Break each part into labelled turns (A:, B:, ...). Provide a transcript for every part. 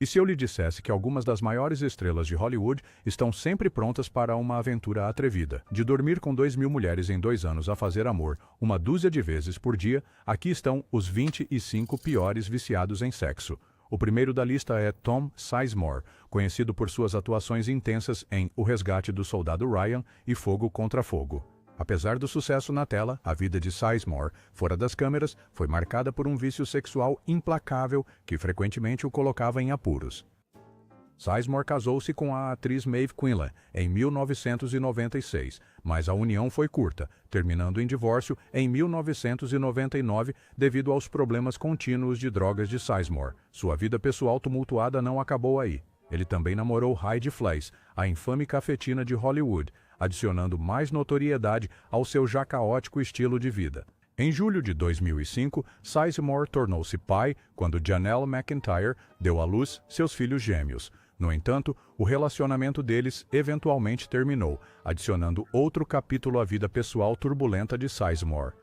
A: E se eu lhe dissesse que algumas das maiores estrelas de Hollywood estão sempre prontas para uma aventura atrevida, de dormir com 2.000 mulheres em 2 anos a fazer amor uma dúzia de vezes por dia, aqui estão os 25 piores viciados em sexo. O primeiro da lista é Tom Sizemore, conhecido por suas atuações intensas em O Resgate do Soldado Ryan e Fogo contra Fogo. Apesar do sucesso na tela, a vida de Sizemore, fora das câmeras, foi marcada por um vício sexual implacável que frequentemente o colocava em apuros. Sizemore casou-se com a atriz Maeve Quinlan em 1996, mas a união foi curta, terminando em divórcio em 1999 devido aos problemas contínuos de drogas de Sizemore. Sua vida pessoal tumultuada não acabou aí. Ele também namorou Heidi Fleiss, a infame cafetina de Hollywood, adicionando mais notoriedade ao seu já caótico estilo de vida. Em julho de 2005, Sizemore tornou-se pai quando Janelle McIntyre deu à luz seus filhos gêmeos. No entanto, o relacionamento deles eventualmente terminou, adicionando outro capítulo à vida pessoal turbulenta de Sizemore.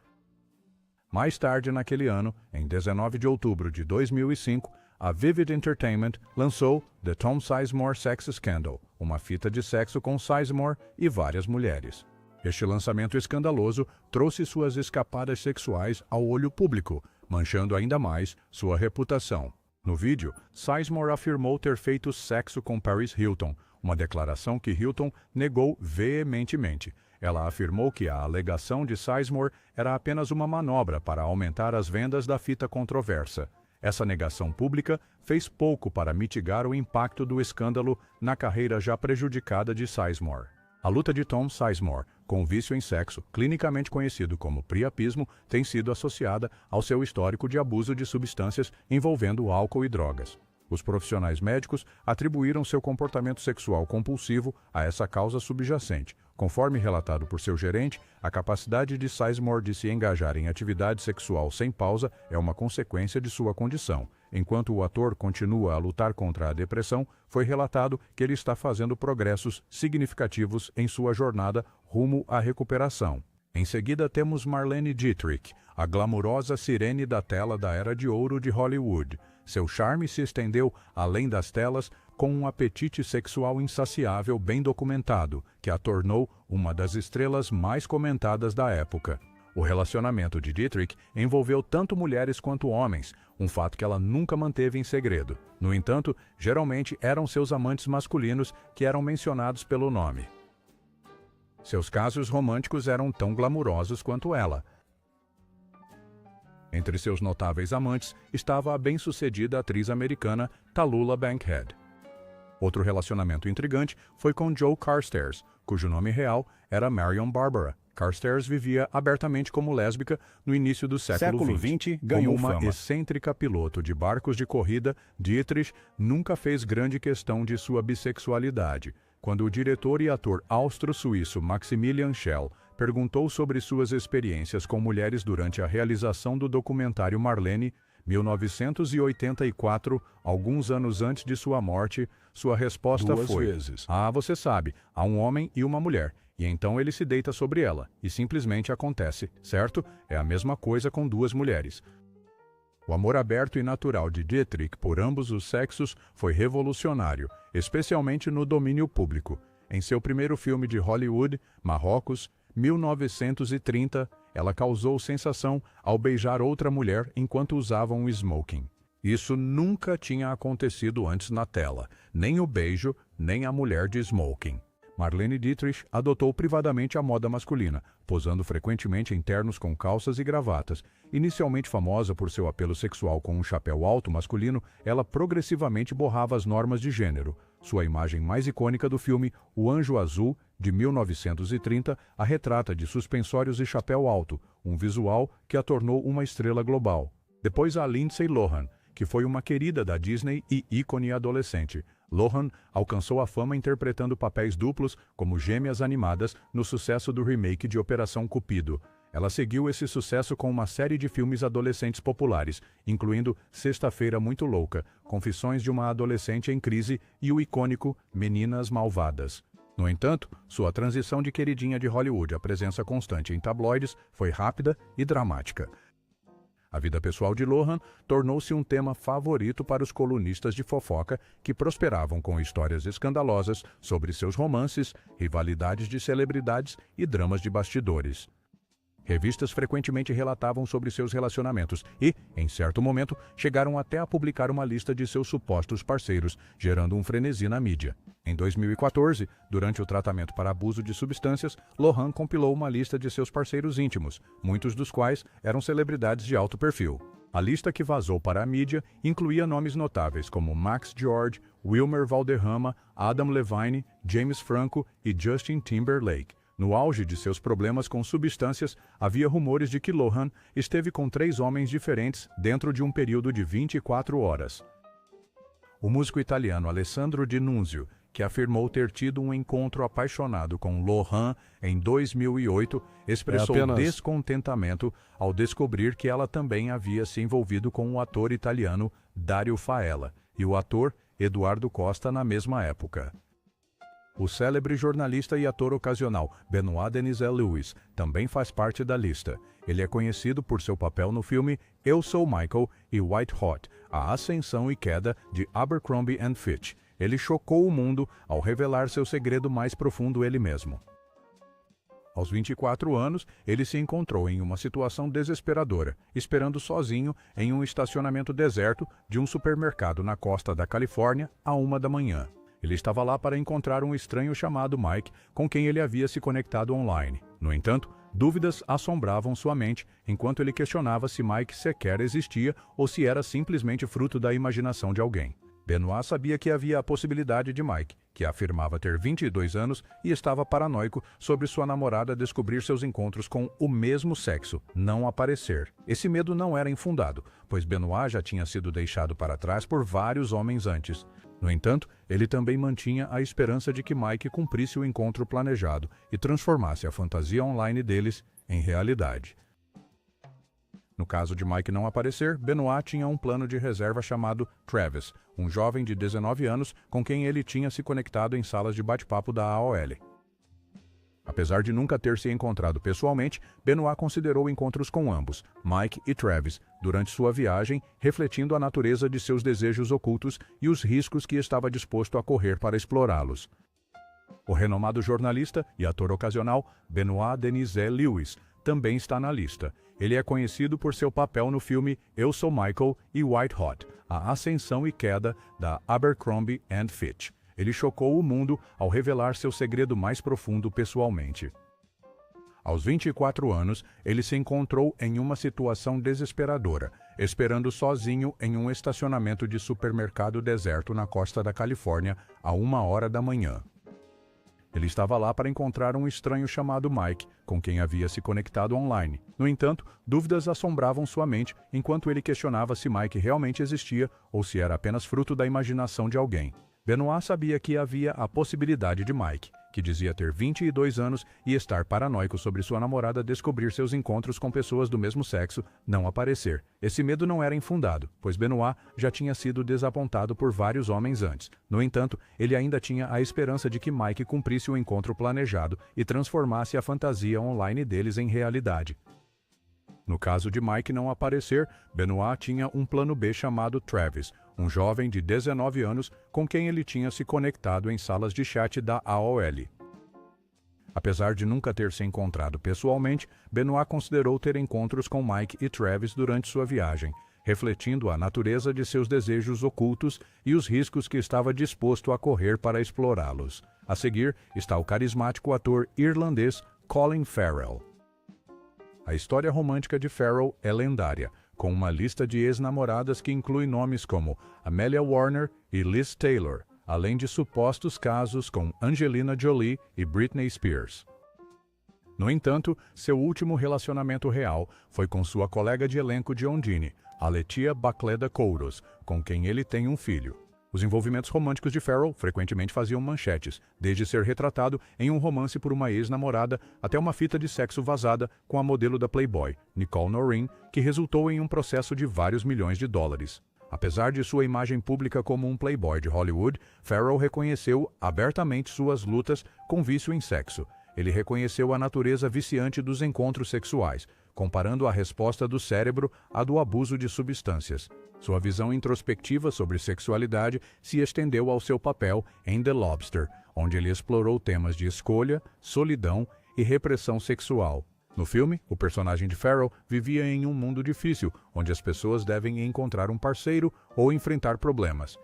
A: Mais tarde naquele ano, em 19 de outubro de 2005, a Vivid Entertainment lançou The Tom Sizemore Sex Scandal, uma fita de sexo com Sizemore e várias mulheres. Este lançamento escandaloso trouxe suas escapadas sexuais ao olho público, manchando ainda mais sua reputação. No vídeo, Sizemore afirmou ter feito sexo com Paris Hilton, uma declaração que Hilton negou veementemente. Ela afirmou que a alegação de Sizemore era apenas uma manobra para aumentar as vendas da fita controversa. Essa negação pública fez pouco para mitigar o impacto do escândalo na carreira já prejudicada de Sizemore. A luta de Tom Sizemore com o vício em sexo, clinicamente conhecido como priapismo, tem sido associada ao seu histórico de abuso de substâncias envolvendo álcool e drogas. Os profissionais médicos atribuíram seu comportamento sexual compulsivo a essa causa subjacente. Conforme relatado por seu gerente, a capacidade de Sizemore de se engajar em atividade sexual sem pausa é uma consequência de sua condição. Enquanto o ator continua a lutar contra a depressão, foi relatado que ele está fazendo progressos significativos em sua jornada rumo à recuperação. Em seguida temos Marlene Dietrich, a glamurosa sirene da tela da era de ouro de Hollywood. Seu charme se estendeu além das telas com um apetite sexual insaciável bem documentado, que a tornou uma das estrelas mais comentadas da época. O relacionamento de Dietrich envolveu tanto mulheres quanto homens, um fato que ela nunca manteve em segredo. No entanto, geralmente eram seus amantes masculinos que eram mencionados pelo nome. Seus casos românticos eram tão glamurosos quanto ela. Entre seus notáveis amantes estava a bem-sucedida atriz americana Tallulah Bankhead. Outro relacionamento intrigante foi com Joe Carstairs, cujo nome real era Marion Barbara. Carstairs vivia abertamente como lésbica no início do século XX. Ganhou uma fama. Excêntrica piloto de barcos de corrida, Dietrich nunca fez grande questão de sua bissexualidade. Quando o diretor e ator austro-suíço Maximilian Schell perguntou sobre suas experiências com mulheres durante a realização do documentário Marlene, 1984, alguns anos antes de sua morte, sua resposta foi: "Ah, você sabe, há um homem e uma mulher, e então ele se deita sobre ela, e simplesmente acontece, certo? É a mesma coisa com duas mulheres." O amor aberto e natural de Dietrich por ambos os sexos foi revolucionário, especialmente no domínio público. Em seu primeiro filme de Hollywood, Marrocos, 1930, ela causou sensação ao beijar outra mulher enquanto usava um smoking. Isso nunca tinha acontecido antes na tela, nem o beijo, nem a mulher de smoking. Marlene Dietrich adotou privadamente a moda masculina, posando frequentemente em ternos com calças e gravatas. Inicialmente famosa por seu apelo sexual com um chapéu alto masculino, ela progressivamente borrava as normas de gênero. Sua imagem mais icônica do filme, O Anjo Azul, de 1930, a retrata de suspensórios e chapéu alto, um visual que a tornou uma estrela global. Depois há Lindsay Lohan, que foi uma querida da Disney e ícone adolescente. Lohan alcançou a fama interpretando papéis duplos como gêmeas animadas no sucesso do remake de Operação Cupido. Ela seguiu esse sucesso com uma série de filmes adolescentes populares, incluindo Sexta-feira Muito Louca, Confissões de uma Adolescente em Crise e o icônico Meninas Malvadas. No entanto, sua transição de queridinha de Hollywood à presença constante em tabloides foi rápida e dramática. A vida pessoal de Lohan tornou-se um tema favorito para os colunistas de fofoca que prosperavam com histórias escandalosas sobre seus romances, rivalidades de celebridades e dramas de bastidores. Revistas frequentemente relatavam sobre seus relacionamentos e, em certo momento, chegaram até a publicar uma lista de seus supostos parceiros, gerando um frenesi na mídia. Em 2014, durante o tratamento para abuso de substâncias, Lohan compilou uma lista de seus parceiros íntimos, muitos dos quais eram celebridades de alto perfil. A lista que vazou para a mídia incluía nomes notáveis como Max George, Wilmer Valderrama, Adam Levine, James Franco e Justin Timberlake. No auge de seus problemas com substâncias, havia rumores de que Lohan esteve com 3 homens diferentes dentro de um período de 24 horas. O músico italiano Alessandro Di Nunzio, que afirmou ter tido um encontro apaixonado com Lohan em 2008, expressou descontentamento ao descobrir que ela também havia se envolvido com o ator italiano Dario Faella e o ator Eduardo Costa na mesma época. O célebre jornalista e ator ocasional Benoit Denizé Lewis também faz parte da lista. Ele é conhecido por seu papel no filme Eu Sou Michael e White Hot, a ascensão e queda de Abercrombie & Fitch. Ele chocou o mundo ao revelar seu segredo mais profundo ele mesmo. Aos 24 anos, ele se encontrou em uma situação desesperadora, esperando sozinho em um estacionamento deserto de um supermercado na costa da Califórnia à 1 da manhã. Ele estava lá para encontrar um estranho chamado Mike, com quem ele havia se conectado online. No entanto, dúvidas assombravam sua mente enquanto ele questionava se Mike sequer existia ou se era simplesmente fruto da imaginação de alguém. Benoit sabia que havia a possibilidade de Mike, que afirmava ter 22 anos e estava paranoico sobre sua namorada descobrir seus encontros com o mesmo sexo, não aparecer. Esse medo não era infundado, pois Benoit já tinha sido deixado para trás por vários homens antes. No entanto, ele também mantinha a esperança de que Mike cumprisse o encontro planejado e transformasse a fantasia online deles em realidade. No caso de Mike não aparecer, Benoit tinha um plano de reserva chamado Travis, um jovem de 19 anos com quem ele tinha se conectado em salas de bate-papo da AOL. Apesar de nunca ter se encontrado pessoalmente, Benoit considerou encontros com ambos, Mike e Travis, durante sua viagem, refletindo a natureza de seus desejos ocultos e os riscos que estava disposto a correr para explorá-los. O renomado jornalista e ator ocasional Benoit Denizé Lewis também está na lista. Ele é conhecido por seu papel no filme Eu Sou Michael e White Hot, a ascensão e queda da Abercrombie & Fitch. Ele chocou o mundo ao revelar seu segredo mais profundo pessoalmente. Aos 24 anos, ele se encontrou em uma situação desesperadora, esperando sozinho em um estacionamento de supermercado deserto na costa da Califórnia à 1 da manhã. Ele estava lá para encontrar um estranho chamado Mike, com quem havia se conectado online. No entanto, dúvidas assombravam sua mente enquanto ele questionava se Mike realmente existia ou se era apenas fruto da imaginação de alguém. Benoit sabia que havia a possibilidade de Mike, que dizia ter 22 anos e estar paranoico sobre sua namorada descobrir seus encontros com pessoas do mesmo sexo, não aparecer. Esse medo não era infundado, pois Benoit já tinha sido desapontado por vários homens antes. No entanto, ele ainda tinha a esperança de que Mike cumprisse o encontro planejado e transformasse a fantasia online deles em realidade. No caso de Mike não aparecer, Benoit tinha um plano B chamado Travis, um jovem de 19 anos com quem ele tinha se conectado em salas de chat da AOL. Apesar de nunca ter se encontrado pessoalmente, Benoit considerou ter encontros com Mike e Travis durante sua viagem, refletindo a natureza de seus desejos ocultos e os riscos que estava disposto a correr para explorá-los. A seguir está o carismático ator irlandês Colin Farrell. A história romântica de Farrell é lendária, com uma lista de ex-namoradas que inclui nomes como Amelia Warner e Liz Taylor, além de supostos casos com Angelina Jolie e Britney Spears. No entanto, seu último relacionamento real foi com sua colega de elenco de Ondine, Aletia Bacleda Couros, com quem ele tem um filho. Os envolvimentos românticos de Farrell frequentemente faziam manchetes, desde ser retratado em um romance por uma ex-namorada até uma fita de sexo vazada com a modelo da Playboy, Nicole Noreen, que resultou em um processo de vários milhões de dólares. Apesar de sua imagem pública como um playboy de Hollywood, Farrell reconheceu abertamente suas lutas com vício em sexo. Ele reconheceu a natureza viciante dos encontros sexuais, comparando a resposta do cérebro à do abuso de substâncias. Sua visão introspectiva sobre sexualidade se estendeu ao seu papel em The Lobster, onde ele explorou temas de escolha, solidão e repressão sexual. No filme, o personagem de Farrell vivia em um mundo difícil, onde as pessoas devem encontrar um parceiro ou enfrentar problemas.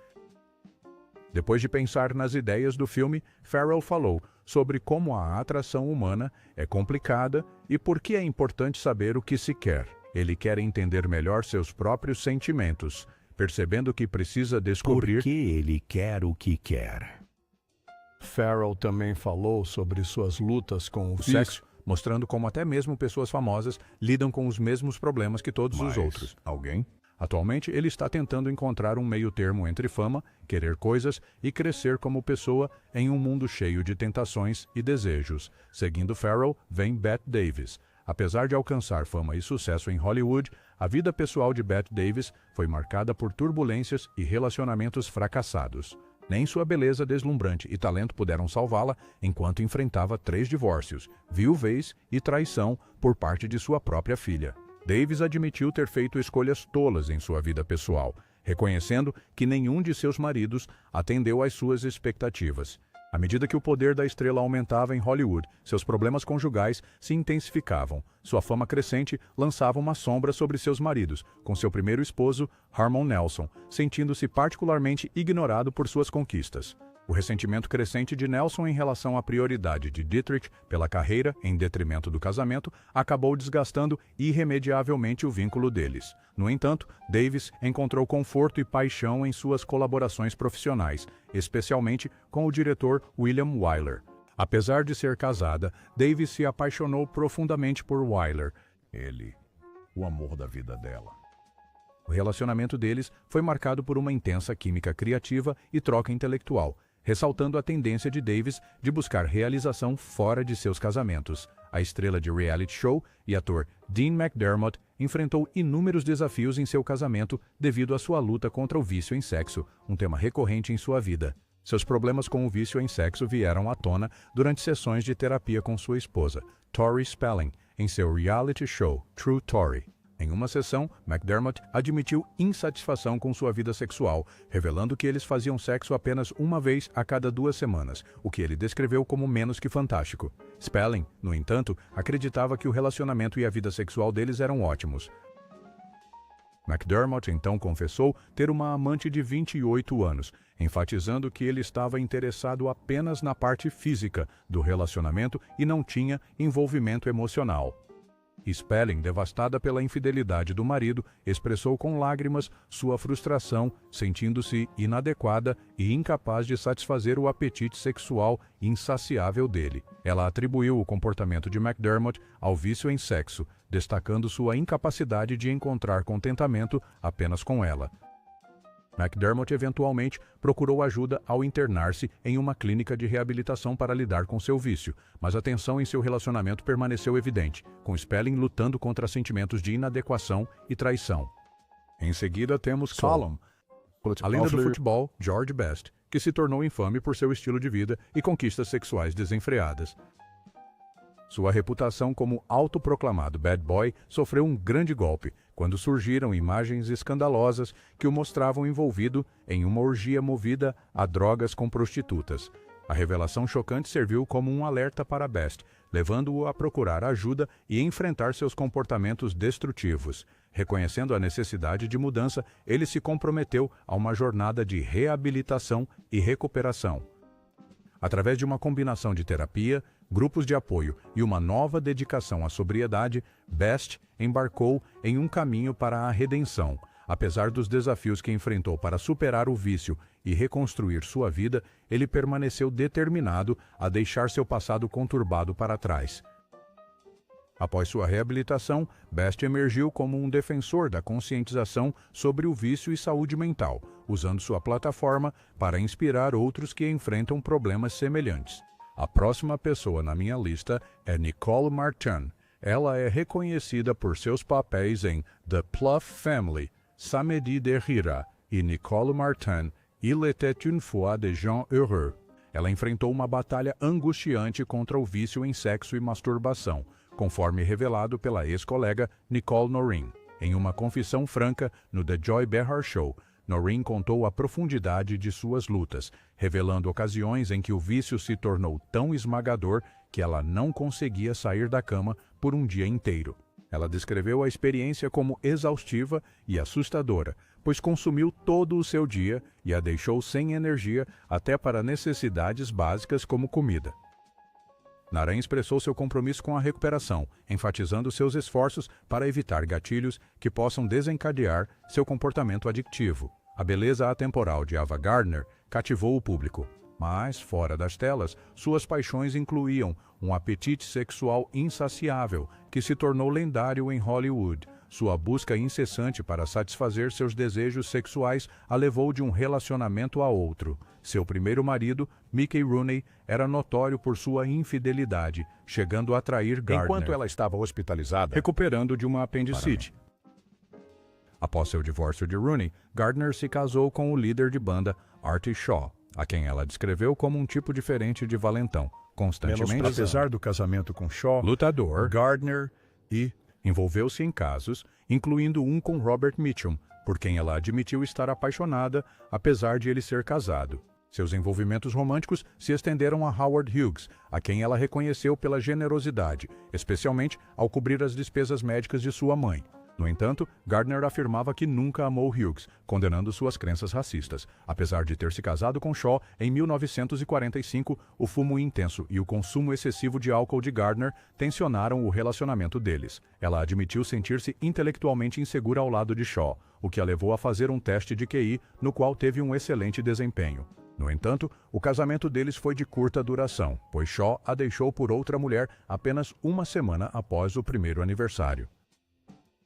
A: Depois de pensar nas ideias do filme, Farrell falou sobre como a atração humana é complicada e por que é importante saber o que se quer. Ele quer entender melhor seus próprios sentimentos, percebendo que precisa descobrir
B: Por que ele quer o que quer.
A: Farrell também falou sobre suas lutas com o sexo, mostrando como até mesmo pessoas famosas lidam com os mesmos problemas que todos os outros.
B: Alguém?
A: Atualmente, ele está tentando encontrar um meio-termo entre fama, querer coisas e crescer como pessoa em um mundo cheio de tentações e desejos. Seguindo Farrell, vem Bette Davis. Apesar de alcançar fama e sucesso em Hollywood, a vida pessoal de Bette Davis foi marcada por turbulências e relacionamentos fracassados. Nem sua beleza deslumbrante e talento puderam salvá-la enquanto enfrentava 3 divórcios, viuvez e traição por parte de sua própria filha. Davis admitiu ter feito escolhas tolas em sua vida pessoal, reconhecendo que nenhum de seus maridos atendeu às suas expectativas. À medida que o poder da estrela aumentava em Hollywood, seus problemas conjugais se intensificavam. Sua fama crescente lançava uma sombra sobre seus maridos, com seu primeiro esposo, Harmon Nelson, sentindo-se particularmente ignorado por suas conquistas. O ressentimento crescente de Nelson em relação à prioridade de Dietrich pela carreira, em detrimento do casamento, acabou desgastando irremediavelmente o vínculo deles. No entanto, Davis encontrou conforto e paixão em suas colaborações profissionais, especialmente com o diretor William Wyler. Apesar de ser casada, Davis se apaixonou profundamente por Wyler.
B: Ele, o amor da vida dela.
A: O relacionamento deles foi marcado por uma intensa química criativa e troca intelectual, ressaltando a tendência de Davis de buscar realização fora de seus casamentos. A estrela de reality show e ator Dean McDermott enfrentou inúmeros desafios em seu casamento devido à sua luta contra o vício em sexo, um tema recorrente em sua vida. Seus problemas com o vício em sexo vieram à tona durante sessões de terapia com sua esposa, Tori Spelling, em seu reality show True Tori. Em uma sessão, McDermott admitiu insatisfação com sua vida sexual, revelando que eles faziam sexo apenas uma vez a cada 2 semanas, o que ele descreveu como menos que fantástico. Spelling, no entanto, acreditava que o relacionamento e a vida sexual deles eram ótimos. McDermott então confessou ter uma amante de 28 anos, enfatizando que ele estava interessado apenas na parte física do relacionamento e não tinha envolvimento emocional. Spelling, devastada pela infidelidade do marido, expressou com lágrimas sua frustração, sentindo-se inadequada e incapaz de satisfazer o apetite sexual insaciável dele. Ela atribuiu o comportamento de McDermott ao vício em sexo, destacando sua incapacidade de encontrar contentamento apenas com ela. McDermott eventualmente procurou ajuda ao internar-se em uma clínica de reabilitação para lidar com seu vício, mas a tensão em seu relacionamento permaneceu evidente, com Spelling lutando contra sentimentos de inadequação e traição. Em seguida temos Column, a lenda do futebol, George Best, que se tornou infame por seu estilo de vida e conquistas sexuais desenfreadas. Sua reputação como autoproclamado bad boy sofreu um grande golpe quando surgiram imagens escandalosas que o mostravam envolvido em uma orgia movida a drogas com prostitutas. A revelação chocante serviu como um alerta para Best, levando-o a procurar ajuda e enfrentar seus comportamentos destrutivos. Reconhecendo a necessidade de mudança, ele se comprometeu a uma jornada de reabilitação e recuperação. Através de uma combinação de terapia, grupos de apoio e uma nova dedicação à sobriedade, Best embarcou em um caminho para a redenção. Apesar dos desafios que enfrentou para superar o vício e reconstruir sua vida, ele permaneceu determinado a deixar seu passado conturbado para trás. Após sua reabilitação, Best emergiu como um defensor da conscientização sobre o vício e saúde mental, usando sua plataforma para inspirar outros que enfrentam problemas semelhantes. A próxima pessoa na minha lista é Nicole Martin. Ela é reconhecida por seus papéis em The Plouffe Family, Samedi de Rira e Nicole Martin, Il était une fois des gens heureux. Ela enfrentou uma batalha angustiante contra o vício em sexo e masturbação, conforme revelado pela ex-colega Nicole Noreen. Em uma confissão franca no The Joy Behar Show, Noreen contou a profundidade de suas lutas, revelando ocasiões em que o vício se tornou tão esmagador que ela não conseguia sair da cama por um dia inteiro. Ela descreveu a experiência como exaustiva e assustadora, pois consumiu todo o seu dia e a deixou sem energia até para necessidades básicas como comida. Naren expressou seu compromisso com a recuperação, enfatizando seus esforços para evitar gatilhos que possam desencadear seu comportamento adictivo. A beleza atemporal de Ava Gardner cativou o público, mas, fora das telas, suas paixões incluíam um apetite sexual insaciável que se tornou lendário em Hollywood. Sua busca incessante para satisfazer seus desejos sexuais a levou de um relacionamento a outro. Seu primeiro marido, Mickey Rooney, era notório por sua infidelidade, chegando a trair Gardner
B: Enquanto ela estava hospitalizada,
A: recuperando de uma apendicite. Após seu divórcio de Rooney, Gardner se casou com o líder de banda, Artie Shaw, a quem ela descreveu como um tipo diferente de valentão, constantemente,
B: apesar do casamento com Shaw,
A: lutador,
B: Gardner
A: envolveu-se em casos, incluindo um com Robert Mitchum, por quem ela admitiu estar apaixonada, apesar de ele ser casado. Seus envolvimentos românticos se estenderam a Howard Hughes, a quem ela reconheceu pela generosidade, especialmente ao cobrir as despesas médicas de sua mãe. No entanto, Gardner afirmava que nunca amou Hughes, condenando suas crenças racistas. Apesar de ter se casado com Shaw em 1945, o fumo intenso e o consumo excessivo de álcool de Gardner tensionaram o relacionamento deles. Ela admitiu sentir-se intelectualmente insegura ao lado de Shaw, o que a levou a fazer um teste de QI, no qual teve um excelente desempenho. No entanto, o casamento deles foi de curta duração, pois Shaw a deixou por outra mulher apenas uma semana após o primeiro aniversário.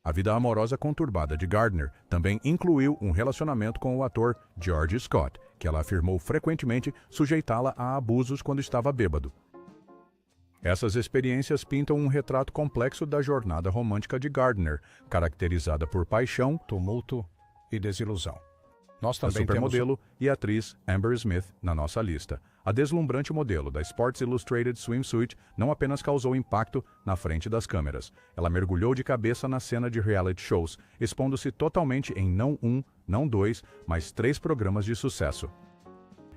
A: A vida amorosa conturbada de Gardner também incluiu um relacionamento com o ator George Scott, que ela afirmou frequentemente sujeitá-la a abusos quando estava bêbado. Essas experiências pintam um retrato complexo da jornada romântica de Gardner, caracterizada por paixão,
B: tumulto e desilusão. Nós
A: a
B: também
A: supermodelo e atriz Amber Smith na nossa lista. A deslumbrante modelo da Sports Illustrated Swimsuit não apenas causou impacto na frente das câmeras. Ela mergulhou de cabeça na cena de reality shows, expondo-se totalmente em não um, não dois, mas 3 programas de sucesso.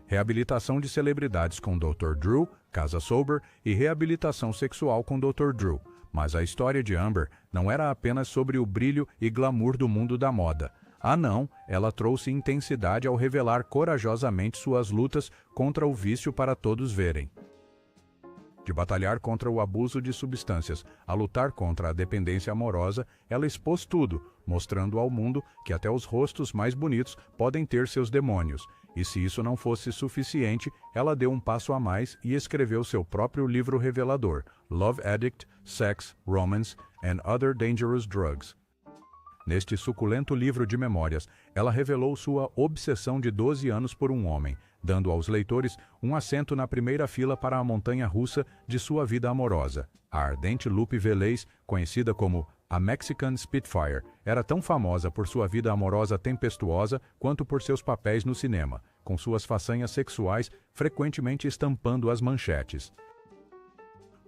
A: Reabilitação de celebridades com Dr. Drew, Casa Sober e reabilitação sexual com Dr. Drew. Mas a história de Amber não era apenas sobre o brilho e glamour do mundo da moda. Ah não, ela trouxe intensidade ao revelar corajosamente suas lutas contra o vício para todos verem. De batalhar contra o abuso de substâncias a lutar contra a dependência amorosa, ela expôs tudo, mostrando ao mundo que até os rostos mais bonitos podem ter seus demônios. E se isso não fosse suficiente, ela deu um passo a mais e escreveu seu próprio livro revelador, Love Addict, Sex, Romance and Other Dangerous Drugs. Neste suculento livro de memórias, ela revelou sua obsessão de 12 anos por um homem, dando aos leitores um assento na primeira fila para a montanha-russa de sua vida amorosa. A ardente Lupe Velez, conhecida como a Mexican Spitfire, era tão famosa por sua vida amorosa tempestuosa quanto por seus papéis no cinema, com suas façanhas sexuais frequentemente estampando as manchetes.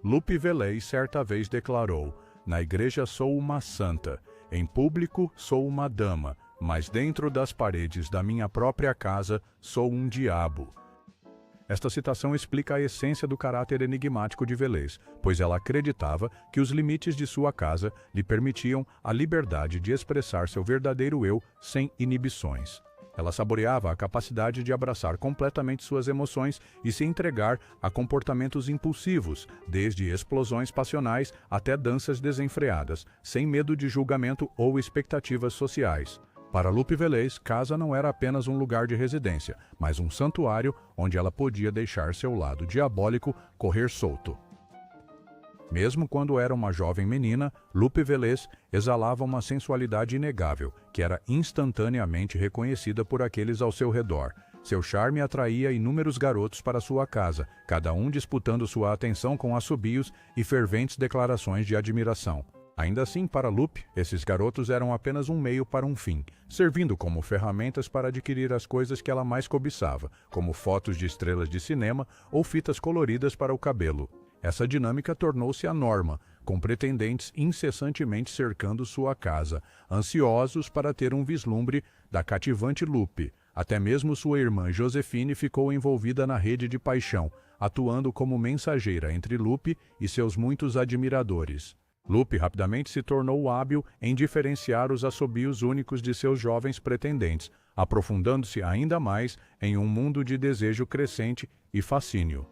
A: Lupe Velez certa vez declarou: "Na igreja sou uma santa. Em público, sou uma dama, mas dentro das paredes da minha própria casa, sou um diabo." Esta citação explica a essência do caráter enigmático de Velez, pois ela acreditava que os limites de sua casa lhe permitiam a liberdade de expressar seu verdadeiro eu sem inibições. Ela saboreava a capacidade de abraçar completamente suas emoções e se entregar a comportamentos impulsivos, desde explosões passionais até danças desenfreadas, sem medo de julgamento ou expectativas sociais. Para Lupe Velez, casa não era apenas um lugar de residência, mas um santuário onde ela podia deixar seu lado diabólico correr solto. Mesmo quando era uma jovem menina, Lupe Velez exalava uma sensualidade inegável, que era instantaneamente reconhecida por aqueles ao seu redor. Seu charme atraía inúmeros garotos para sua casa, cada um disputando sua atenção com assobios e ferventes declarações de admiração. Ainda assim, para Lupe, esses garotos eram apenas um meio para um fim, servindo como ferramentas para adquirir as coisas que ela mais cobiçava, como fotos de estrelas de cinema ou fitas coloridas para o cabelo. Essa dinâmica tornou-se a norma, com pretendentes incessantemente cercando sua casa, ansiosos para ter um vislumbre da cativante Lupe. Até mesmo sua irmã Josephine ficou envolvida na rede de paixão, atuando como mensageira entre Lupe e seus muitos admiradores. Lupe rapidamente se tornou hábil em diferenciar os assobios únicos de seus jovens pretendentes, aprofundando-se ainda mais em um mundo de desejo crescente e fascínio.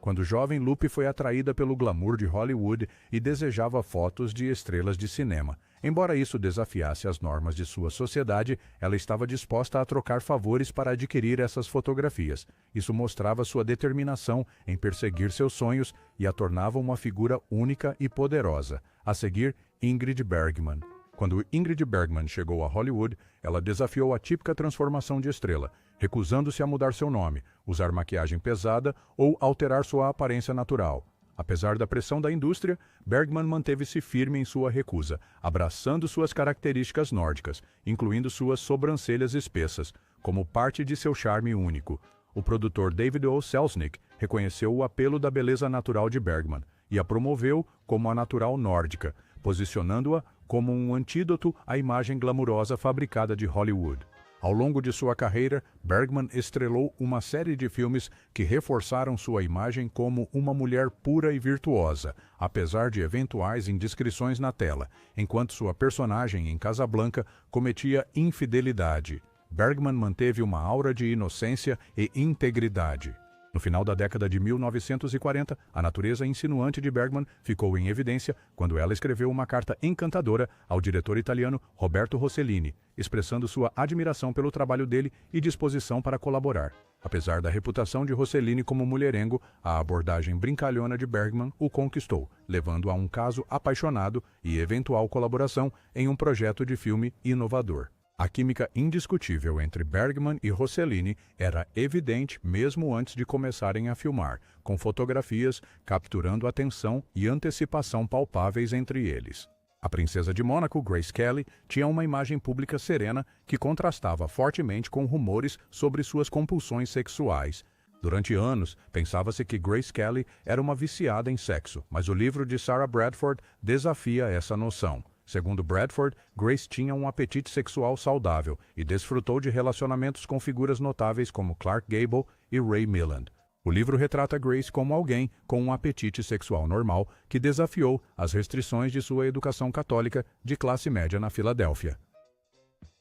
A: Quando jovem, Lupe foi atraída pelo glamour de Hollywood e desejava fotos de estrelas de cinema. Embora isso desafiasse as normas de sua sociedade, ela estava disposta a trocar favores para adquirir essas fotografias. Isso mostrava sua determinação em perseguir seus sonhos e a tornava uma figura única e poderosa. A seguir, Ingrid Bergman. Quando Ingrid Bergman chegou a Hollywood, ela desafiou a típica transformação de estrela, recusando-se a mudar seu nome, usar maquiagem pesada ou alterar sua aparência natural. Apesar da pressão da indústria, Bergman manteve-se firme em sua recusa, abraçando suas características nórdicas, incluindo suas sobrancelhas espessas, como parte de seu charme único. O produtor David O. Selznick reconheceu o apelo da beleza natural de Bergman e a promoveu como a natural nórdica, posicionando-a como um antídoto à imagem glamurosa fabricada de Hollywood. Ao longo de sua carreira, Bergman estrelou uma série de filmes que reforçaram sua imagem como uma mulher pura e virtuosa, apesar de eventuais indiscrições na tela, enquanto sua personagem em Casablanca cometia infidelidade. Bergman manteve uma aura de inocência e integridade. No final da década de 1940, a natureza insinuante de Bergman ficou em evidência quando ela escreveu uma carta encantadora ao diretor italiano Roberto Rossellini, expressando sua admiração pelo trabalho dele e disposição para colaborar. Apesar da reputação de Rossellini como mulherengo, a abordagem brincalhona de Bergman o conquistou, levando a um caso apaixonado e eventual colaboração em um projeto de filme inovador. A química indiscutível entre Bergman e Rossellini era evidente mesmo antes de começarem a filmar, com fotografias capturando a tensão e antecipação palpáveis entre eles. A princesa de Mônaco, Grace Kelly, tinha uma imagem pública serena que contrastava fortemente com rumores sobre suas compulsões sexuais. Durante anos, pensava-se que Grace Kelly era uma viciada em sexo, mas o livro de Sarah Bradford desafia essa noção. Segundo Bradford, Grace tinha um apetite sexual saudável e desfrutou de relacionamentos com figuras notáveis como Clark Gable e Ray Milland. O livro retrata Grace como alguém com um apetite sexual normal que desafiou as restrições de sua educação católica de classe média na Filadélfia.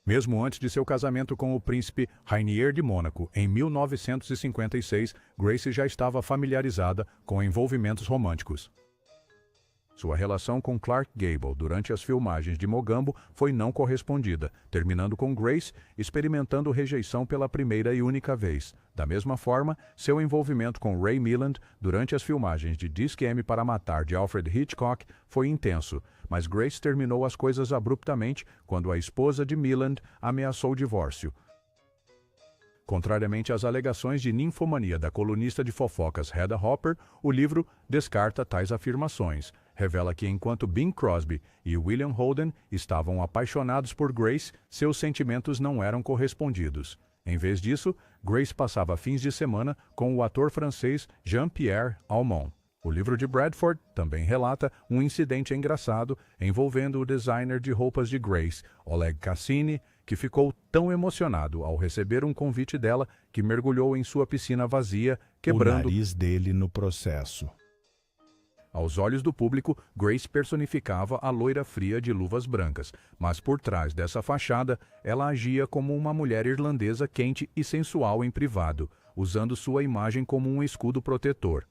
A: Mesmo antes de seu casamento com o príncipe Rainier de Mônaco, em 1956, Grace já estava familiarizada com envolvimentos românticos. Sua relação com Clark Gable durante as filmagens de Mogambo foi não correspondida, terminando com Grace experimentando rejeição pela primeira e única vez. Da mesma forma, seu envolvimento com Ray Milland durante as filmagens de Disque M para Matar de Alfred Hitchcock foi intenso, mas Grace terminou as coisas abruptamente quando a esposa de Milland ameaçou o divórcio. Contrariamente às alegações de ninfomania da colunista de fofocas Hedda Hopper, o livro descarta tais afirmações. Revela que enquanto Bing Crosby e William Holden estavam apaixonados por Grace, seus sentimentos não eram correspondidos. Em vez disso, Grace passava fins de semana com o ator francês Jean-Pierre Almond. O livro de Bradford também relata um incidente engraçado envolvendo o designer de roupas de Grace, Oleg Cassini, que ficou tão emocionado ao receber um convite dela que mergulhou em sua piscina vazia, quebrando
B: o nariz dele no processo.
A: Aos olhos do público, Grace personificava a loira fria de luvas brancas, mas por trás dessa fachada, ela agia como uma mulher irlandesa quente e sensual em privado, usando sua imagem como um escudo protetor.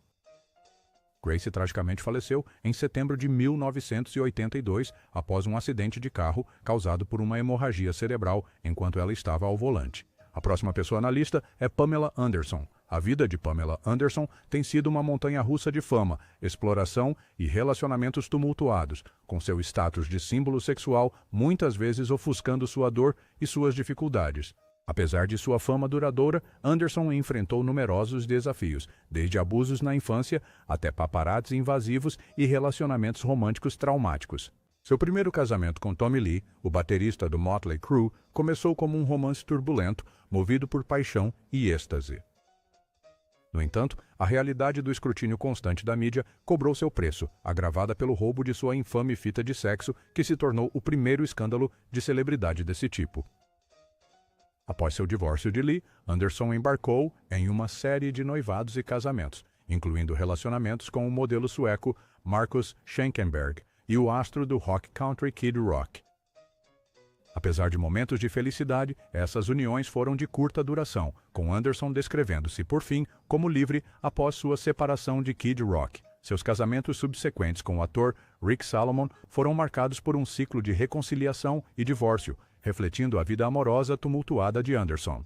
A: Grace tragicamente faleceu em setembro de 1982 após um acidente de carro causado por uma hemorragia cerebral enquanto ela estava ao volante. A próxima pessoa na lista é Pamela Anderson. A vida de Pamela Anderson tem sido uma montanha-russa de fama, exploração e relacionamentos tumultuados, com seu status de símbolo sexual muitas vezes ofuscando sua dor e suas dificuldades. Apesar de sua fama duradoura, Anderson enfrentou numerosos desafios, desde abusos na infância até paparazzis invasivos e relacionamentos românticos traumáticos. Seu primeiro casamento com Tommy Lee, o baterista do Motley Crue, começou como um romance turbulento, movido por paixão e êxtase. No entanto, a realidade do escrutínio constante da mídia cobrou seu preço, agravada pelo roubo de sua infame fita de sexo, que se tornou o primeiro escândalo de celebridade desse tipo. Após seu divórcio de Lee, Anderson embarcou em uma série de noivados e casamentos, incluindo relacionamentos com o modelo sueco Marcus Schenkenberg e o astro do rock country Kid Rock. Apesar de momentos de felicidade, essas uniões foram de curta duração, com Anderson descrevendo-se, por fim, como livre após sua separação de Kid Rock. Seus casamentos subsequentes com o ator Rick Salomon foram marcados por um ciclo de reconciliação e divórcio, refletindo a vida amorosa tumultuada de Anderson.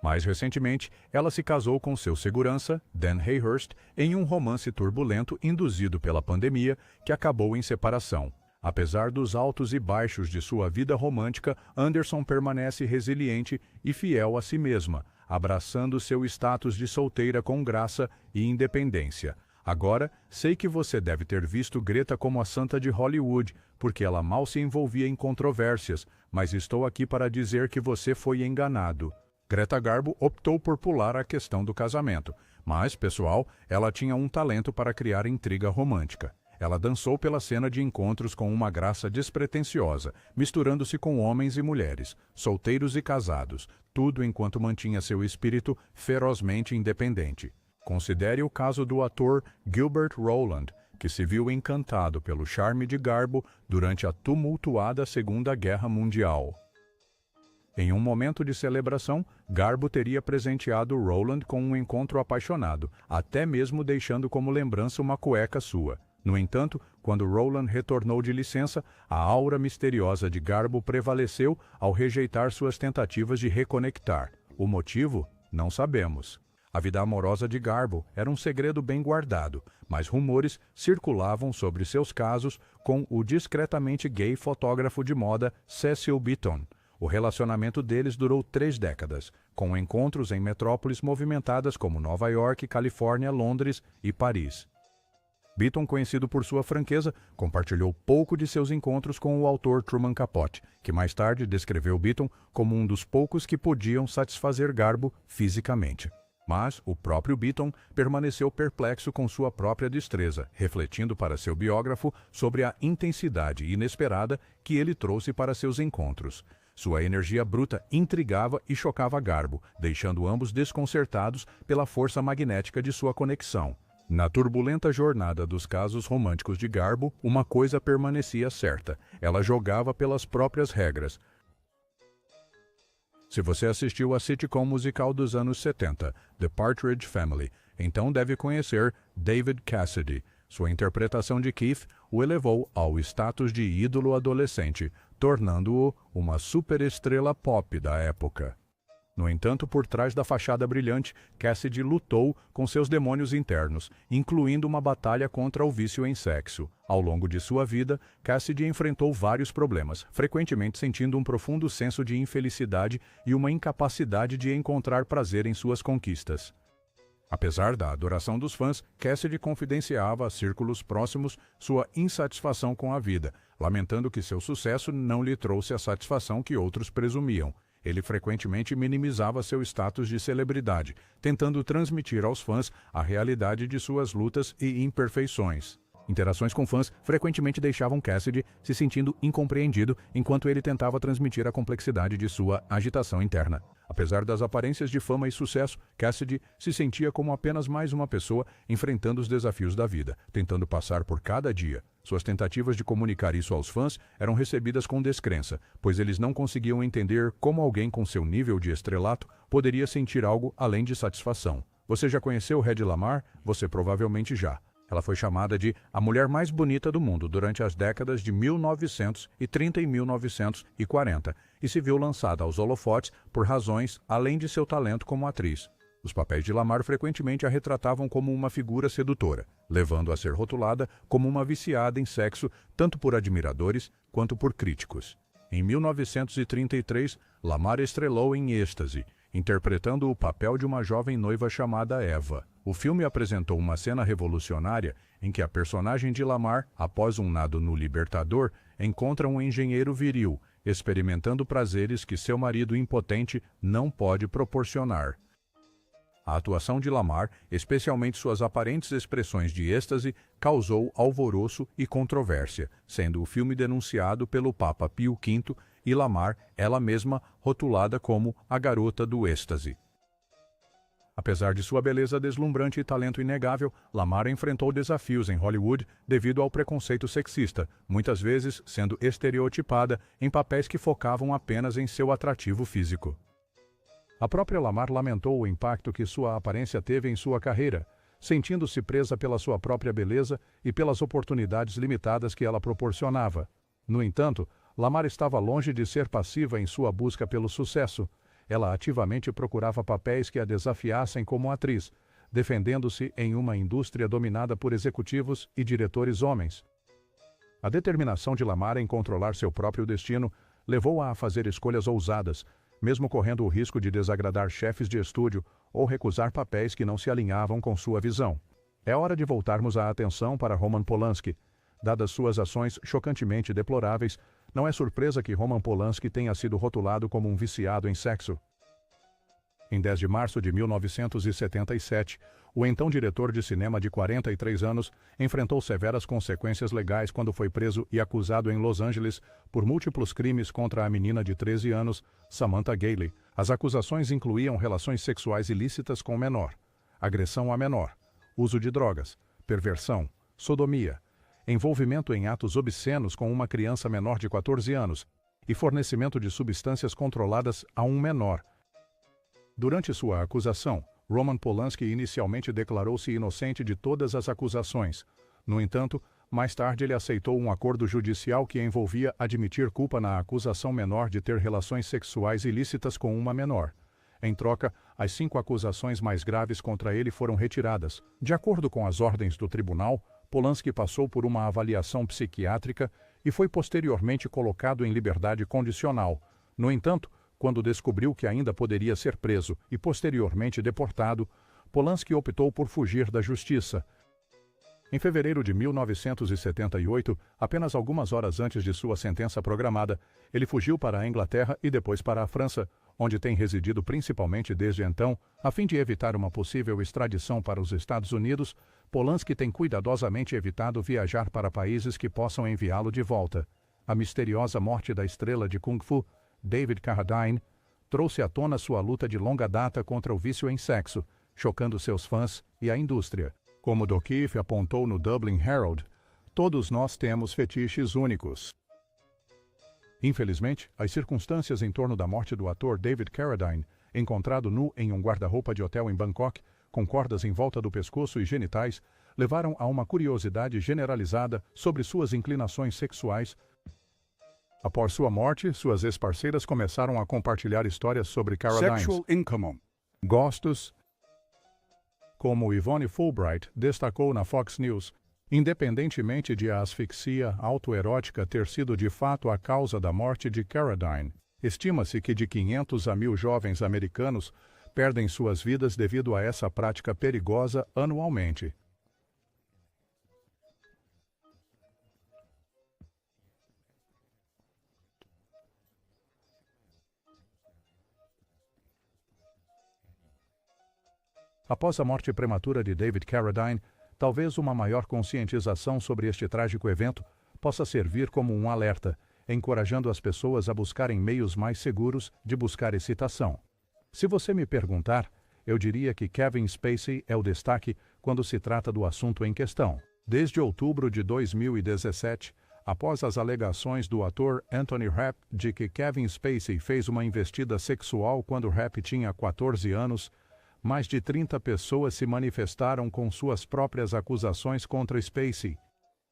A: Mais recentemente, ela se casou com seu segurança, Dan Hayhurst, em um romance turbulento induzido pela pandemia que acabou em separação. Apesar dos altos e baixos de sua vida romântica, Anderson permanece resiliente e fiel a si mesma, abraçando seu status de solteira com graça e independência. Agora, sei que você deve ter visto Greta como a santa de Hollywood, porque ela mal se envolvia em controvérsias, mas estou aqui para dizer que você foi enganado. Greta Garbo optou por pular a questão do casamento, mas, pessoal, ela tinha um talento para criar intriga romântica. Ela dançou pela cena de encontros com uma graça despretensiosa, misturando-se com homens e mulheres, solteiros e casados, tudo enquanto mantinha seu espírito ferozmente independente. Considere o caso do ator Gilbert Roland, que se viu encantado pelo charme de Garbo durante a tumultuada Segunda Guerra Mundial. Em um momento de celebração, Garbo teria presenteado Roland com um encontro apaixonado, até mesmo deixando como lembrança uma cueca sua. No entanto, quando Roland retornou de licença, a aura misteriosa de Garbo prevaleceu ao rejeitar suas tentativas de reconectar. O motivo? Não sabemos. A vida amorosa de Garbo era um segredo bem guardado, mas rumores circulavam sobre seus casos com o discretamente gay fotógrafo de moda Cecil Beaton. O relacionamento deles durou 3 décadas, com encontros em metrópoles movimentadas como Nova York, Califórnia, Londres e Paris. Beaton, conhecido por sua franqueza, compartilhou pouco de seus encontros com o autor Truman Capote, que mais tarde descreveu Beaton como um dos poucos que podiam satisfazer Garbo fisicamente. Mas o próprio Beaton permaneceu perplexo com sua própria destreza, refletindo para seu biógrafo sobre a intensidade inesperada que ele trouxe para seus encontros. Sua energia bruta intrigava e chocava Garbo, deixando ambos desconcertados pela força magnética de sua conexão. Na turbulenta jornada dos casos românticos de Garbo, uma coisa permanecia certa: ela jogava pelas próprias regras. Se você assistiu à sitcom musical dos anos 70, The Partridge Family, então deve conhecer David Cassidy. Sua interpretação de Keith o elevou ao status de ídolo adolescente, tornando-o uma superestrela pop da época. No entanto, por trás da fachada brilhante, Cassidy lutou com seus demônios internos, incluindo uma batalha contra o vício em sexo. Ao longo de sua vida, Cassidy enfrentou vários problemas, frequentemente sentindo um profundo senso de infelicidade e uma incapacidade de encontrar prazer em suas conquistas. Apesar da adoração dos fãs, Cassidy confidenciava a círculos próximos sua insatisfação com a vida, lamentando que seu sucesso não lhe trouxe a satisfação que outros presumiam. Ele frequentemente minimizava seu status de celebridade, tentando transmitir aos fãs a realidade de suas lutas e imperfeições. Interações com fãs frequentemente deixavam Cassidy se sentindo incompreendido enquanto ele tentava transmitir a complexidade de sua agitação interna. Apesar das aparências de fama e sucesso, Cassidy se sentia como apenas mais uma pessoa enfrentando os desafios da vida, tentando passar por cada dia. Suas tentativas de comunicar isso aos fãs eram recebidas com descrença, pois eles não conseguiam entender como alguém com seu nível de estrelato poderia sentir algo além de satisfação. Você já conheceu Hedy Lamarr? Você provavelmente já. Ela foi chamada de a mulher mais bonita do mundo durante as décadas de 1930 e 1940 e se viu lançada aos holofotes por razões além de seu talento como atriz. Os papéis de Lamarr frequentemente a retratavam como uma figura sedutora, levando a ser rotulada como uma viciada em sexo tanto por admiradores quanto por críticos. Em 1933, Lamarr estrelou em Êxtase, interpretando o papel de uma jovem noiva chamada Eva. O filme apresentou uma cena revolucionária em que a personagem de Lamarr, após um nado no Libertador, encontra um engenheiro viril, experimentando prazeres que seu marido impotente não pode proporcionar. A atuação de Lamar, especialmente suas aparentes expressões de êxtase, causou alvoroço e controvérsia, sendo o filme denunciado pelo Papa Pio V e Lamar, ela mesma, rotulada como a garota do êxtase. Apesar de sua beleza deslumbrante e talento inegável, Lamar enfrentou desafios em Hollywood devido ao preconceito sexista, muitas vezes sendo estereotipada em papéis que focavam apenas em seu atrativo físico. A própria Lamar lamentou o impacto que sua aparência teve em sua carreira, sentindo-se presa pela sua própria beleza e pelas oportunidades limitadas que ela proporcionava. No entanto, Lamar estava longe de ser passiva em sua busca pelo sucesso. Ela ativamente procurava papéis que a desafiassem como atriz, defendendo-se em uma indústria dominada por executivos e diretores homens. A determinação de Lamar em controlar seu próprio destino levou-a a fazer escolhas ousadas, mesmo correndo o risco de desagradar chefes de estúdio ou recusar papéis que não se alinhavam com sua visão. É hora de voltarmos a atenção para Roman Polanski. Dadas suas ações chocantemente deploráveis, não é surpresa que Roman Polanski tenha sido rotulado como um viciado em sexo. Em 10 de março de 1977, o então diretor de cinema de 43 anos enfrentou severas consequências legais quando foi preso e acusado em Los Angeles por múltiplos crimes contra a menina de 13 anos, Samantha Gailey. As acusações incluíam relações sexuais ilícitas com menor, agressão a menor, uso de drogas, perversão, sodomia, envolvimento em atos obscenos com uma criança menor de 14 anos e fornecimento de substâncias controladas a um menor. Durante sua acusação, Roman Polanski inicialmente declarou-se inocente de todas as acusações. No entanto, mais tarde ele aceitou um acordo judicial que envolvia admitir culpa na acusação menor de ter relações sexuais ilícitas com uma menor. Em troca, as 5 acusações mais graves contra ele foram retiradas. De acordo com as ordens do tribunal, Polanski passou por uma avaliação psiquiátrica e foi posteriormente colocado em liberdade condicional. No entanto, quando descobriu que ainda poderia ser preso e posteriormente deportado, Polanski optou por fugir da justiça. Em fevereiro de 1978, apenas algumas horas antes de sua sentença programada, ele fugiu para a Inglaterra e depois para a França, onde tem residido principalmente desde então, a fim de evitar uma possível extradição para os Estados Unidos. Polanski tem cuidadosamente evitado viajar para países que possam enviá-lo de volta. A misteriosa morte da estrela de Kung Fu, David Carradine, trouxe à tona sua luta de longa data contra o vício em sexo, chocando seus fãs e a indústria. Como O'Keefe apontou no Dublin Herald, todos nós temos fetiches únicos. Infelizmente, as circunstâncias em torno da morte do ator David Carradine, encontrado nu em um guarda-roupa de hotel em Bangkok, com cordas em volta do pescoço e genitais, levaram a uma curiosidade generalizada sobre suas inclinações sexuais. Após sua morte, suas ex-parceiras começaram a compartilhar histórias sobre Carradine's gostos. Como Yvonne Fulbright destacou na Fox News, independentemente de a asfixia autoerótica ter sido de fato a causa da morte de Carradine, estima-se que de 500 a 1.000 jovens americanos perdem suas vidas devido a essa prática perigosa anualmente. Após a morte prematura de David Carradine, talvez uma maior conscientização sobre este trágico evento possa servir como um alerta, encorajando as pessoas a buscarem meios mais seguros de buscar excitação. Se você me perguntar, eu diria que Kevin Spacey é o destaque quando se trata do assunto em questão. Desde outubro de 2017, após as alegações do ator Anthony Rapp de que Kevin Spacey fez uma investida sexual quando Rapp tinha 14 anos, mais de 30 pessoas se manifestaram com suas próprias acusações contra Spacey.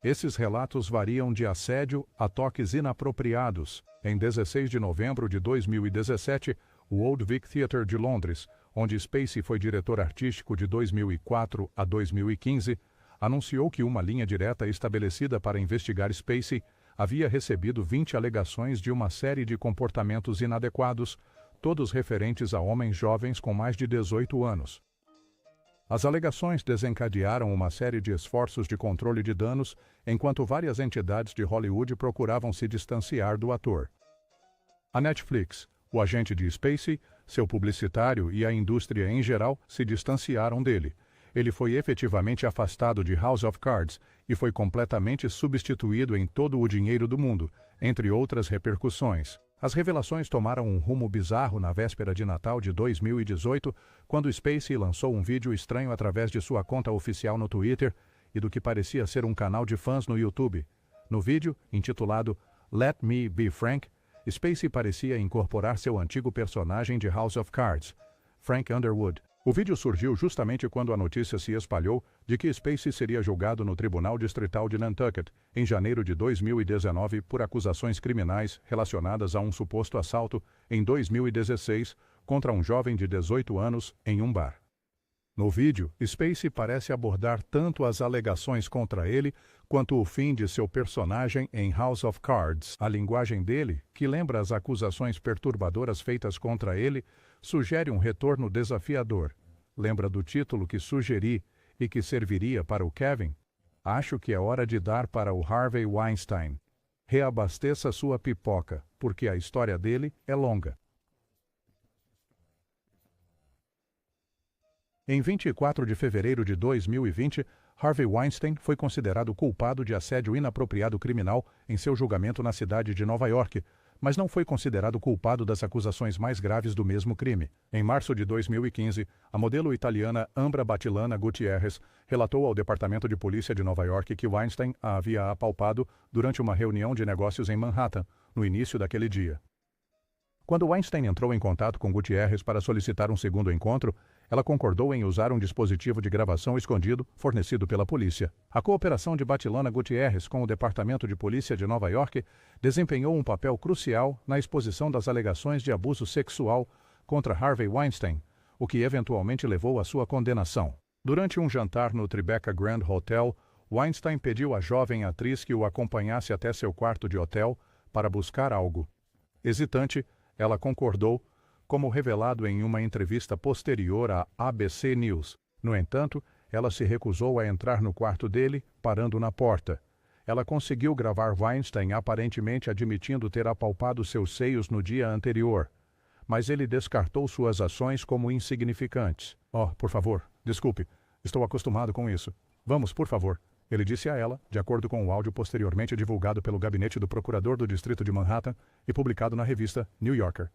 A: Esses relatos variam de assédio a toques inapropriados. Em 16 de novembro de 2017, o Old Vic Theatre de Londres, onde Spacey foi diretor artístico de 2004 a 2015, anunciou que uma linha direta estabelecida para investigar Spacey havia recebido 20 alegações de uma série de comportamentos inadequados, todos referentes a homens jovens com mais de 18 anos. As alegações desencadearam uma série de esforços de controle de danos, enquanto várias entidades de Hollywood procuravam se distanciar do ator. A Netflix, o agente de Spacey, Seu publicitário e a indústria em geral se distanciaram dele. Ele foi efetivamente afastado de House of Cards e foi completamente substituído em todo o dinheiro do mundo, entre outras repercussões. As revelações tomaram um rumo bizarro na véspera de Natal de 2018, quando Spacey lançou um vídeo estranho através de sua conta oficial no Twitter e do que parecia ser um canal de fãs no YouTube. No vídeo, intitulado Let Me Be Frank, Spacey parecia incorporar seu antigo personagem de House of Cards, Frank Underwood. O vídeo surgiu justamente quando a notícia se espalhou de que Spacey seria julgado no Tribunal Distrital de Nantucket em janeiro de 2019 por acusações criminais relacionadas a um suposto assalto em 2016 contra um jovem de 18 anos em um bar. No vídeo, Spacey parece abordar tanto as alegações contra ele quanto o fim de seu personagem em House of Cards. A linguagem dele, que lembra as acusações perturbadoras feitas contra ele, sugere um retorno desafiador. Lembra do título que sugeri e que serviria para o Kevin? Acho que é hora de dar para o Harvey Weinstein. Reabasteça sua pipoca, porque a história dele é longa. Em 24 de fevereiro de 2020, Harvey Weinstein foi considerado culpado de assédio inapropriado criminal em seu julgamento na cidade de Nova York, mas não foi considerado culpado das acusações mais graves do mesmo crime. Em março de 2015, a modelo italiana Ambra Battilana Gutierrez relatou ao Departamento de Polícia de Nova York que Weinstein a havia apalpado durante uma reunião de negócios em Manhattan, no início daquele dia. Quando Weinstein entrou em contato com Gutierrez para solicitar um segundo encontro, ela concordou em usar um dispositivo de gravação escondido fornecido pela polícia. A cooperação de Battilana Gutierrez com o Departamento de Polícia de Nova York desempenhou um papel crucial na exposição das alegações de abuso sexual contra Harvey Weinstein, o que eventualmente levou à sua condenação. Durante um jantar no Tribeca Grand Hotel, Weinstein pediu à jovem atriz que o acompanhasse até seu quarto de hotel para buscar algo. Hesitante, ela concordou, como revelado em uma entrevista posterior à ABC News. No entanto, ela se recusou a entrar no quarto dele, parando na porta. Ela conseguiu gravar Weinstein aparentemente admitindo ter apalpado seus seios no dia anterior, mas ele descartou suas ações como insignificantes. Oh, por favor, desculpe, estou acostumado com isso. Vamos, por favor. Ele disse a ela, de acordo com o áudio posteriormente divulgado pelo gabinete do procurador do Distrito de Manhattan e publicado na revista New Yorker.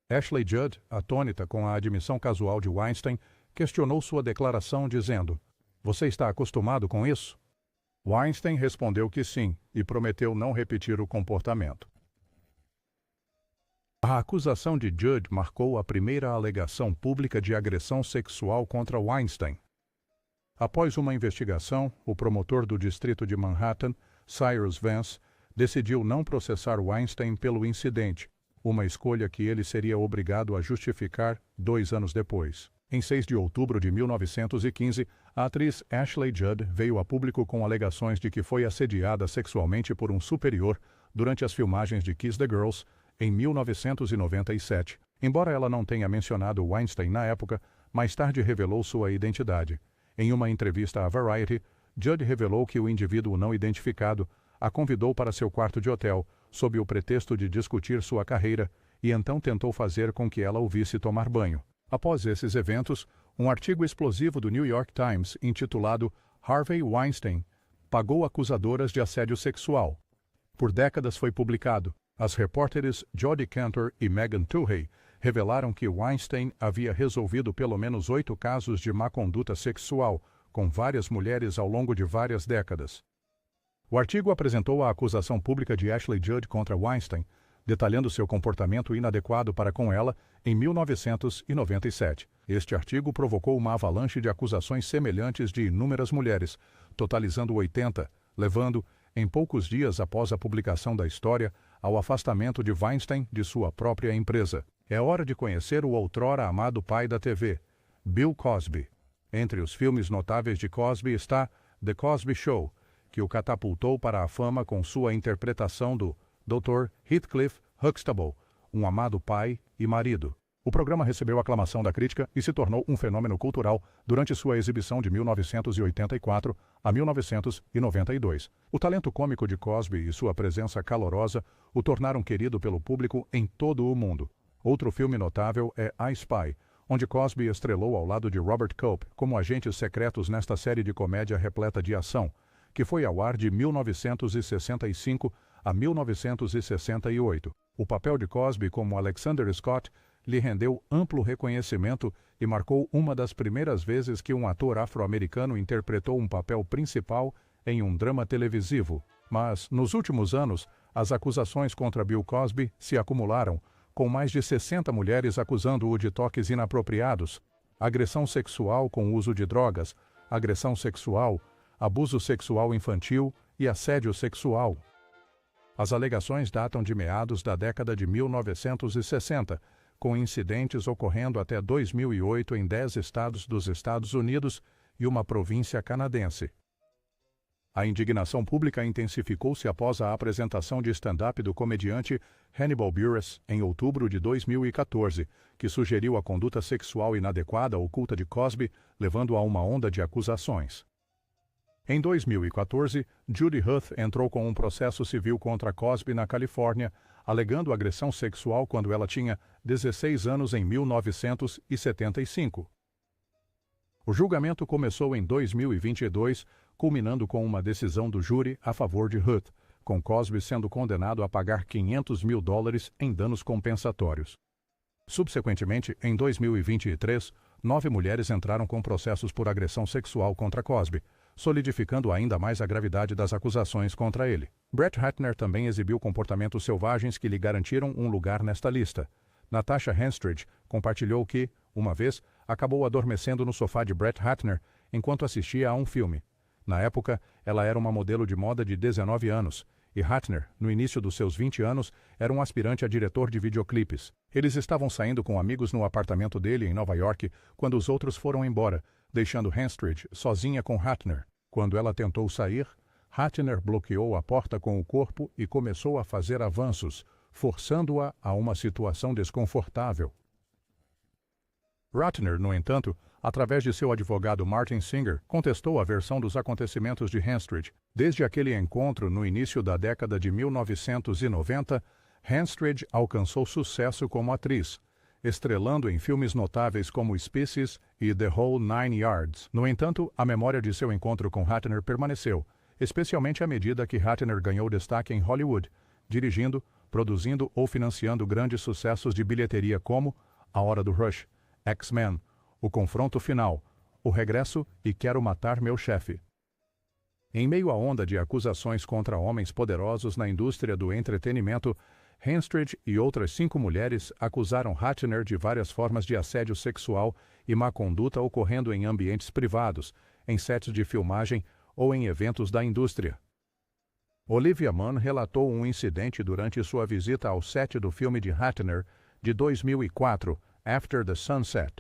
A: Ashley Judd, atônita com a admissão casual de Weinstein, questionou sua declaração dizendo: "Você está acostumado com isso?" Weinstein respondeu que sim e prometeu não repetir o comportamento. A acusação de Judd marcou a primeira alegação pública de agressão sexual contra Weinstein. Após uma investigação, o promotor do Distrito de Manhattan, Cyrus Vance, decidiu não processar Weinstein pelo incidente, uma escolha que ele seria obrigado a justificar 2 anos depois. Em 6 de outubro de 1915, a atriz Ashley Judd veio a público com alegações de que foi assediada sexualmente por um superior durante as filmagens de Kiss the Girls, em 1997. Embora ela não tenha mencionado Weinstein na época, mais tarde revelou sua identidade. Em uma entrevista à Variety, Judd revelou que o indivíduo não identificado a convidou para seu quarto de hotel, sob o pretexto de discutir sua carreira, e então tentou fazer com que ela o visse tomar banho. Após esses eventos, um artigo explosivo do New York Times, intitulado Harvey Weinstein, pagou acusadoras de assédio sexual. Por décadas foi publicado. As repórteres Jodi Kantor e Megan Twohey revelaram que Weinstein havia resolvido pelo menos 8 casos de má conduta sexual com várias mulheres ao longo de várias décadas. O artigo apresentou a acusação pública de Ashley Judd contra Weinstein, detalhando seu comportamento inadequado para com ela em 1997. Este artigo provocou uma avalanche de acusações semelhantes de inúmeras mulheres, totalizando 80, levando, em poucos dias após a publicação da história, ao afastamento de Weinstein de sua própria empresa. É hora de conhecer o outrora amado pai da TV, Bill Cosby. Entre os filmes notáveis de Cosby está The Cosby Show, que o catapultou para a fama com sua interpretação do Dr. Heathcliff Huxtable, um amado pai e marido. O programa recebeu aclamação da crítica e se tornou um fenômeno cultural durante sua exibição de 1984 a 1992. O talento cômico de Cosby e sua presença calorosa o tornaram querido pelo público em todo o mundo. Outro filme notável é I Spy, onde Cosby estrelou ao lado de Robert Culp como agentes secretos nesta série de comédia repleta de ação, que foi ao ar de 1965 a 1968. O papel de Cosby como Alexander Scott lhe rendeu amplo reconhecimento e marcou uma das primeiras vezes que um ator afro-americano interpretou um papel principal em um drama televisivo. Mas, nos últimos anos, as acusações contra Bill Cosby se acumularam, com mais de 60 mulheres acusando-o de toques inapropriados, agressão sexual com uso de drogas, agressão sexual, abuso sexual infantil e assédio sexual. As alegações datam de meados da década de 1960, com incidentes ocorrendo até 2008 em 10 estados dos Estados Unidos e uma província canadense. A indignação pública intensificou-se após a apresentação de stand-up do comediante Hannibal Buress em outubro de 2014, que sugeriu a conduta sexual inadequada oculta de Cosby, levando a uma onda de acusações. Em 2014, Judy Huth entrou com um processo civil contra Cosby na Califórnia, alegando agressão sexual quando ela tinha 16 anos em 1975. O julgamento começou em 2022, culminando com uma decisão do júri a favor de Huth, com Cosby sendo condenado a pagar $500 mil em danos compensatórios. Subsequentemente, em 2023, 9 mulheres entraram com processos por agressão sexual contra Cosby, solidificando ainda mais a gravidade das acusações contra ele. Brett Ratner também exibiu comportamentos selvagens que lhe garantiram um lugar nesta lista. Natasha Henstridge compartilhou que, uma vez, acabou adormecendo no sofá de Brett Ratner enquanto assistia a um filme. Na época, ela era uma modelo de moda de 19 anos, e Ratner, no início dos seus 20 anos, era um aspirante a diretor de videoclipes. Eles estavam saindo com amigos no apartamento dele em Nova York quando os outros foram embora, deixando Henstridge sozinha com Ratner. Quando ela tentou sair, Ratner bloqueou a porta com o corpo e começou a fazer avanços, forçando-a a uma situação desconfortável. Ratner, no entanto, através de seu advogado Martin Singer, contestou a versão dos acontecimentos de Henstridge. Desde aquele encontro no início da década de 1990, Henstridge alcançou sucesso como atriz, estrelando em filmes notáveis como Species e The Whole Nine Yards. No entanto, a memória de seu encontro com Ratner permaneceu, especialmente à medida que Ratner ganhou destaque em Hollywood, dirigindo, produzindo ou financiando grandes sucessos de bilheteria como A Hora do Rush, X-Men, O Confronto Final, O Regresso e Quero Matar Meu Chefe. Em meio à onda de acusações contra homens poderosos na indústria do entretenimento, Henstridge e outras 5 mulheres acusaram Ratner de várias formas de assédio sexual e má conduta ocorrendo em ambientes privados, em sets de filmagem ou em eventos da indústria. Olivia Munn relatou um incidente durante sua visita ao set do filme de Ratner de 2004, After the Sunset,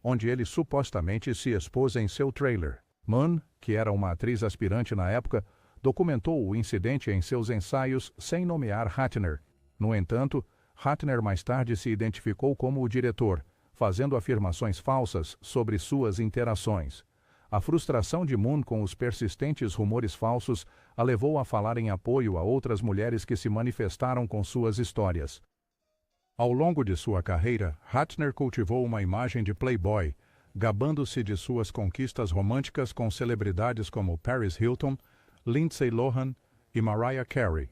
A: onde ele supostamente se expôs em seu trailer. Munn, que era uma atriz aspirante na época, documentou o incidente em seus ensaios sem nomear Ratner. No entanto, Ratner mais tarde se identificou como o diretor, fazendo afirmações falsas sobre suas interações. A frustração de Munn com os persistentes rumores falsos a levou a falar em apoio a outras mulheres que se manifestaram com suas histórias. Ao longo de sua carreira, Ratner cultivou uma imagem de playboy, gabando-se de suas conquistas românticas com celebridades como Paris Hilton, Lindsay Lohan e Mariah Carey.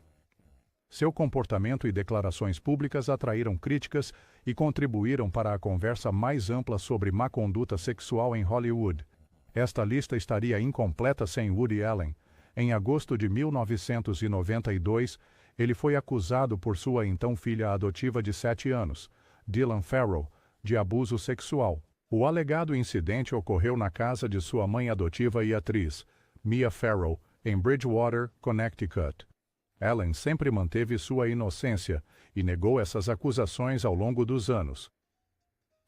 A: Seu comportamento e declarações públicas atraíram críticas e contribuíram para a conversa mais ampla sobre má conduta sexual em Hollywood. Esta lista estaria incompleta sem Woody Allen. Em agosto de 1992, ele foi acusado por sua então filha adotiva de 7 anos, Dylan Farrow, de abuso sexual. O alegado incidente ocorreu na casa de sua mãe adotiva e atriz, Mia Farrow, em Bridgewater, Connecticut. Allen sempre manteve sua inocência e negou essas acusações ao longo dos anos.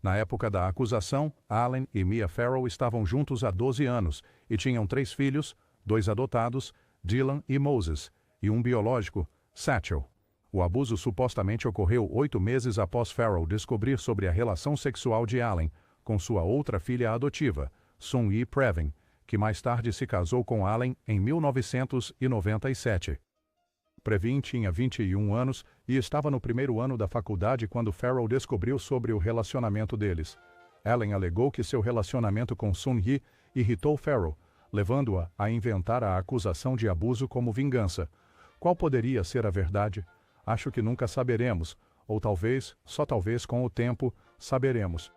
A: Na época da acusação, Allen e Mia Farrow estavam juntos há 12 anos e tinham 3 filhos, 2 adotados, Dylan e Moses, e um biológico, Satchel. O abuso supostamente ocorreu 8 meses após Farrow descobrir sobre a relação sexual de Allen com sua outra filha adotiva, Sun-Yi Previn, que mais tarde se casou com Allen em 1997. Previn tinha 21 anos e estava no primeiro ano da faculdade quando Farrell descobriu sobre o relacionamento deles. Ellen alegou que seu relacionamento com Sun-hee irritou Farrell, levando-a a inventar a acusação de abuso como vingança. Qual poderia ser a verdade? Acho que nunca saberemos, ou talvez, só talvez com o tempo, saberemos.